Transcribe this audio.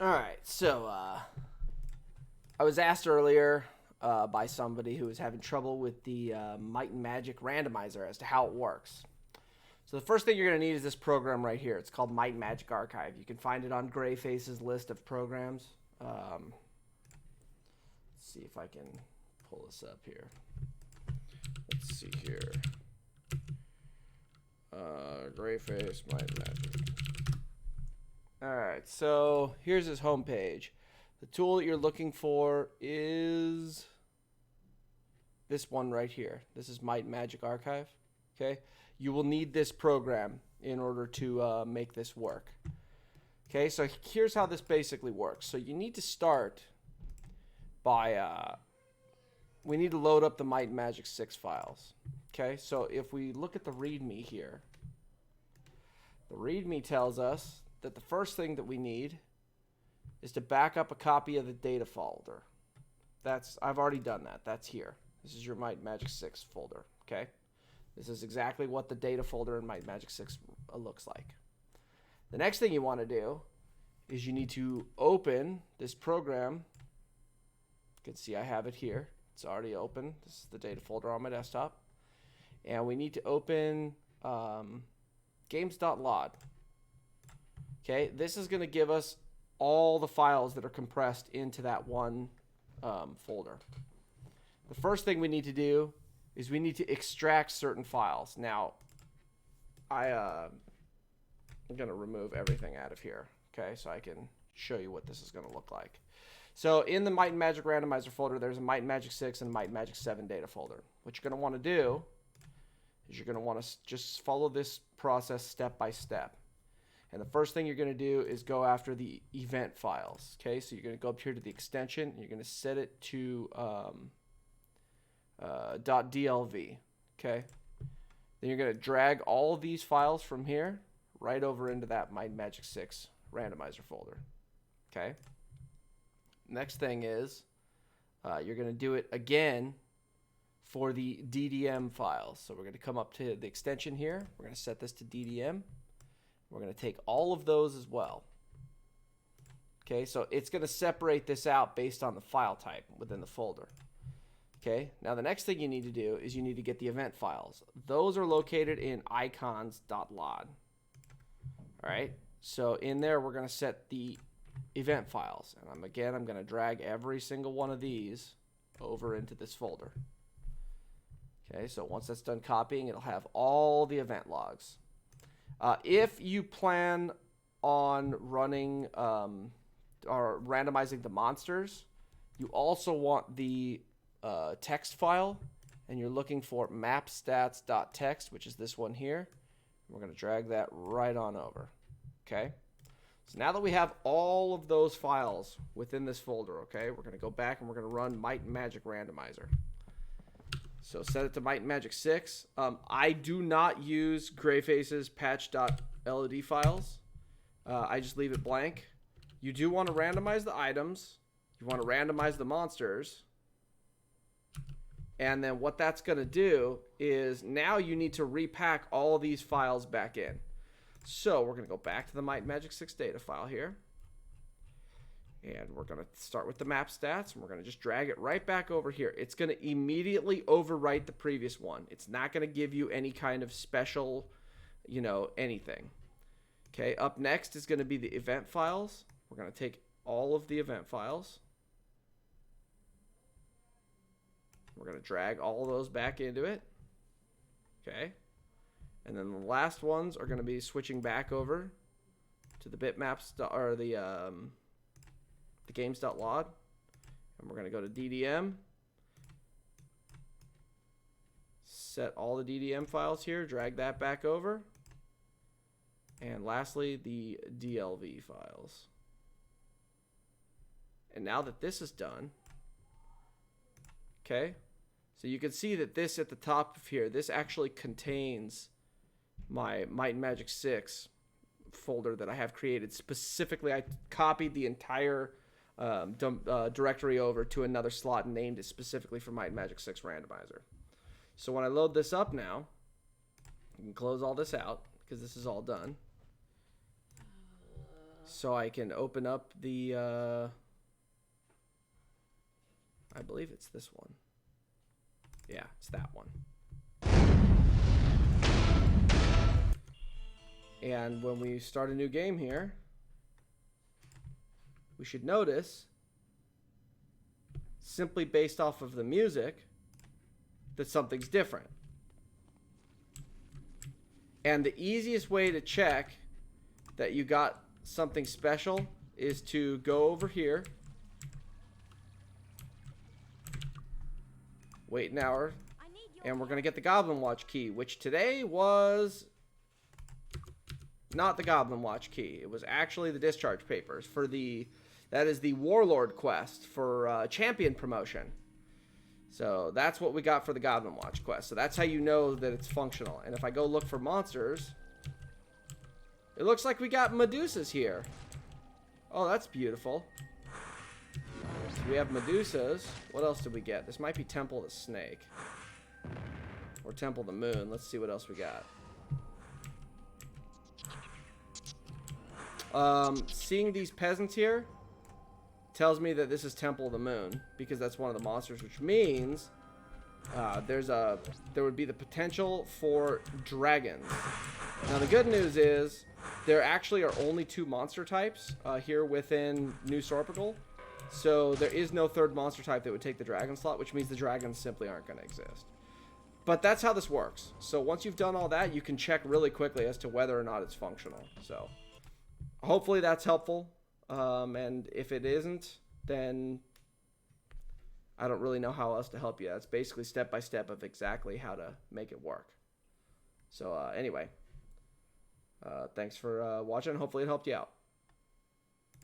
All right, so I was asked earlier by somebody who was having trouble with the Might and Magic randomizer as to how it works. So the first thing you're going to need is this program right here. It's called Might and Magic Archive. You can find it on Grayface's list of programs. Let's see if I can pull this up here. Let's see here. Grayface Might and Magic. All right, so here's his homepage. The tool that you're looking for is this one right here. This is Might and Magic Archive. Okay, you will need this program in order to make this work. Okay, so here's how this basically works. So you need to start by we need to load up the Might and Magic 6 files. Okay, so if we look at the README here, the README tells us that the first thing that we need is to back up a copy of the data folder. I've already done that. That's here. This is your Might and Magic 6 folder. Okay, this is exactly what the data folder in Might and Magic 6 looks like. The next thing you want to do is you need to open this program. You can see I have it here. It's already open. This is the data folder on my desktop. And we need to open games.log. Okay, this is going to give us all the files that are compressed into that one folder. The first thing we need to do is we need to extract certain files. Now, I'm going to remove everything out of here, okay, so I can show you what this is going to look like. So in the Might and Magic Randomizer folder, there's a Might and Magic 6 and Might and Magic 7 data folder. What you're going to want to do is you're going to want to just follow this process step by step. And the first thing you're going to do is go after the event files. Okay, so you're going to go up here to the extension. And you're going to set it to .dlv. Okay, then you're going to drag all of these files from here right over into that Might and Magic 6 randomizer folder. Okay. Next thing is you're going to do it again for the DDM files. So we're going to come up to the extension here. We're going to set this to DDM. We're going to take all of those as well. Okay, so it's going to separate this out based on the file type within the folder. Okay, now the next thing you need to do is you need to get the event files. Those are located in icons.log. All right, so in there we're going to set the event files. And I'm going to drag every single one of these over into this folder. Okay, so once that's done copying, it'll have all the event logs. If you plan on running or randomizing the monsters, you also want the text file, and you're looking for mapstats.txt, which is this one here. We're going to drag that right on over. Okay, so now that we have all of those files within this folder, okay, we're going to go back and we're going to run Might and Magic Randomizer. So set it to Might and Magic 6. I do not use Grayface's patch.lod files. I just leave it blank. You do want to randomize the items. You want to randomize the monsters. And then what that's going to do is now you need to repack all of these files back in. So we're going to go back to the Might and Magic 6 data file here. And we're going to start with the map stats, and we're going to just drag it right back over here. It's going to immediately overwrite the previous one. It's not going to give you any kind of special, anything. Okay, up next is going to be the event files. We're going to take all of the event files. We're going to drag all of those back into it. Okay. And then the last ones are going to be switching back over to the bitmaps, or the games.log, and we're going to go to DDM, set all the DDM files here, drag that back over, and lastly the DLV files. And now that this is done, okay, so you can see that this at the top of here, this actually contains my Might and Magic 6 folder that I have created specifically. I copied the entire directory over to another slot and named it specifically for Might and Magic 6 Randomizer. So when I load this up now, you can close all this out because this is all done. So I can open up the, I believe it's this one. Yeah, it's that one. And when we start a new game here, we should notice, simply based off of the music, that something's different. And the easiest way to check that you got something special is to go over here, wait an hour, and we're going to get the Goblin Watch key, which today was not the Goblin Watch key. It was actually the discharge papers for that is the Warlord quest for champion promotion. So that's what we got for the Goblin Watch quest. So that's how you know that it's functional. And if I go look for monsters, it looks like we got Medusas here. Oh, that's beautiful. So we have Medusas. What else did we get? This might be Temple of the Snake. Or Temple of the Moon. Let's see what else we got. Seeing these peasants here tells me that this is Temple of the Moon, because that's one of the monsters, which means there would be the potential for dragons. Now the good news is there actually are only 2 monster types here within New Sorpical, so there is no third monster type that would take the dragon slot, which means the dragons simply aren't going to exist. But that's how this works. So once you've done all that, you can check really quickly as to whether or not it's functional. So hopefully that's helpful. And if it isn't, then I don't really know how else to help you. That's basically step by step of exactly how to make it work. So anyway, thanks for watching. Hopefully it helped you out.